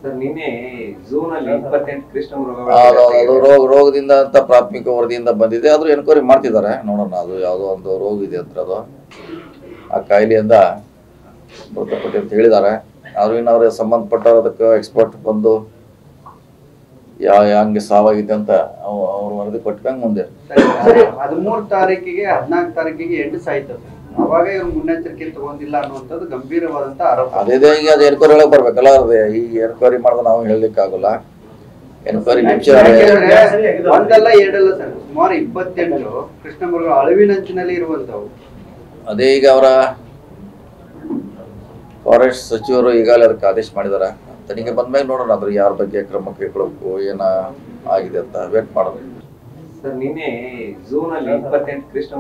Sir ನಿನ್ನೆ zone ಅಲ್ಲಿ 28 ಕೃಷ್ಣ ಅದು ರೋಗದಿಂದ ಅಂತ ಪ್ರಾಥಮಿಕ ವರದಿಯಿಂದ ಬಂದಿದೆ. ಆದ್ರೂ ಎನ್ಕ್ವೈರಿ ಮಾಡ್ತಿದ್ದಾರೆ, ನೋಡೋಣ ಅದು ಯಾವುದೋ ಒಂದು ರೋಗ ಇದೆ ಅಂತ. ಅದು ಆ ಕಾಯಿಲೆಯಿಂದ ಮೃತಪಟ್ಟಿ ಅಂತ ಹೇಳಿದ್ದಾರೆ. ಆದ್ರೂ ಇನ್ನು ಅವ್ರಿಗೆ ಸಂಬಂಧಪಟ್ಟ ಅದಕ್ಕೆ ಎಕ್ಸ್ಪರ್ಟ್ ಬಂದು ಹಂಗೆ ಸಾವಾಗಿದೆ ಅಂತ ಅವ್ರು ವರದಿ ಕೊಟ್ಕೊಂಡ್ ಮುಂದೆ 13 ತಾರೀಕಿಗೆ 14 ತಾರೀಕಿಗೆ ಎಂಟು ಸಾಯ್ತದೆ. ಅವಾಗ ಇವ್ರು ಮುನ್ನೆಚ್ಚರಿಕೆ ತಗೊಂಡಿಲ್ಲ ಅನ್ನುವಂಥದ್ದು ಗಂಭೀರವಾದಂತ ಆರೋಪ. ಅದೇ ಈಗ ಅದು ಎನ್ಕ್ವೈರಿ ಒಳಗೆ ಬರ್ಬೇಕಲ್ಲ. ಅದೇ ಈ ಎನ್ಕ್ವೈರಿ ಮಾಡಿದ್ರೆ ನಾವು ಹೇಳಲಿಕ್ಕೆ ಆಗೋಲ್ಲ. ಎನ್ಕ್ವೈರಿ ಒಂದಲ್ಲ ಎರಡಲ್ಲ ಸರ್, ಸುಮಾರು 28 ಕೃಷ್ಣ ಮೃಗಗಳು ಅಳಿವಿನಂಚಿನಲ್ಲಿ ಇರುವಂತವು. ಅದೇ ಈಗ ಅವರ ಫಾರೆಸ್ಟ್ ಸಚಿವರು ಈಗಾಗಲೇ ಅದಕ್ಕೆ ಆದೇಶ ಮಾಡಿದ್ದಾರೆ. ತನಿಖೆ ಬಂದ್ಮೇಲೆ ನೋಡೋಣ ಅದ್ರ ಯಾರ ಬಗ್ಗೆ ಕ್ರಮ ಕೈಗೊಳ್ಳಬೇಕು, ಏನ ಆಗಿದೆ ಅಂತ ವೇಟ್ ಮಾಡೋದು. ಸರ್ ನಿನ್ನೆ ಝೂನ್ ಅಲ್ಲಿ 28 ಕೃಷ್ಣ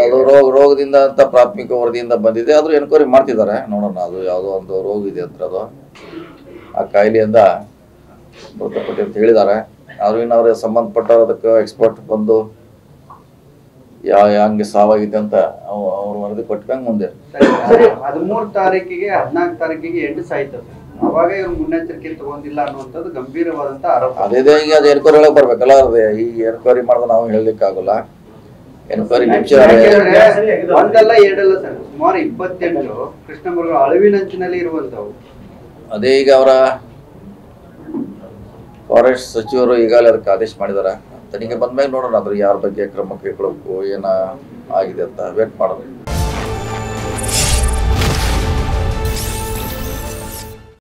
ಅದು ರೋಗದಿಂದ ಅಂತ ಪ್ರಾಥಮಿಕ ವರದಿಯಿಂದ ಬಂದಿದೆ. ಆದ್ರೂ ಎನ್ಕ್ವೈರಿ ಮಾಡ್ತಿದ್ದಾರೆ, ನೋಡೋಣ ಅದು ಯಾವುದೋ ಒಂದು ರೋಗ ಇದೆ ಅಂತ. ಅದು ಆ ಕಾಯಿಲೆಯಿಂದ ಮೃತಪಟ್ಟಿ ಅಂತ ಹೇಳಿದ್ದಾರೆ. ಆದ್ರೂ ಇನ್ನು ಅವ್ರಿಗೆ ಸಂಬಂಧಪಟ್ಟ ಅದಕ್ಕೆ ಎಕ್ಸ್ಪರ್ಟ್ ಬಂದು ಹಂಗೆ ಸಾವಾಗಿದೆ ಅಂತ ಅವ್ರು ವರದಿ ಕೊಟ್ಕೊಂಡ್ ಮುಂದೆ 13 ತಾರೀಕಿಗೆ 14 ತಾರೀಕಿಗೆ ಎಂಟು ಸಾಯ್ತದೆ. ಅವಾಗ ಇವ್ರು ಮುನ್ನೆಚ್ಚರಿಕೆ ತಗೊಂಡಿಲ್ಲ ಅನ್ನುವಂಥದ್ದು ಗಂಭೀರವಾದಂತ ಆರೋಪ. ಅದೇ ಈಗ ಅದು ಎನ್ಕ್ವೈರಿ ಒಳಗೆ ಬರ್ಬೇಕಲ್ಲ. ಅದೇ ಈ ಎನ್ಕ್ವೈರಿ ಮಾಡಿದ್ರೆ ನಾವು ಹೇಳಲಿಕ್ಕೆ ಆಗೋಲ್ಲ. ಎನ್ಕ್ವೈರಿ ಒಂದಲ್ಲ ಎರಡಲ್ಲ ಸರ್, ಸುಮಾರು 28 ಕೃಷ್ಣ ಮೃಗಗಳು ಅಳಿವಿನಂಚಿನಲ್ಲಿ ಇರುವಂತವು. ಅದೇ ಈಗ ಅವರ ಫಾರೆಸ್ಟ್ ಸಚಿವರು ಈಗಾಗಲೇ ಅದಕ್ಕೆ ಆದೇಶ ಮಾಡಿದ್ದಾರೆ. ತನಿಖೆ ಬಂದ್ಮೇಲೆ ನೋಡೋಣ ಅದ್ರ ಯಾರ ಬಗ್ಗೆ ಕ್ರಮ ಕೈಗೊಳ್ಳಬೇಕು, ಏನ ಆಗಿದೆ ಅಂತ ವೇಟ್ ಮಾಡೋದು.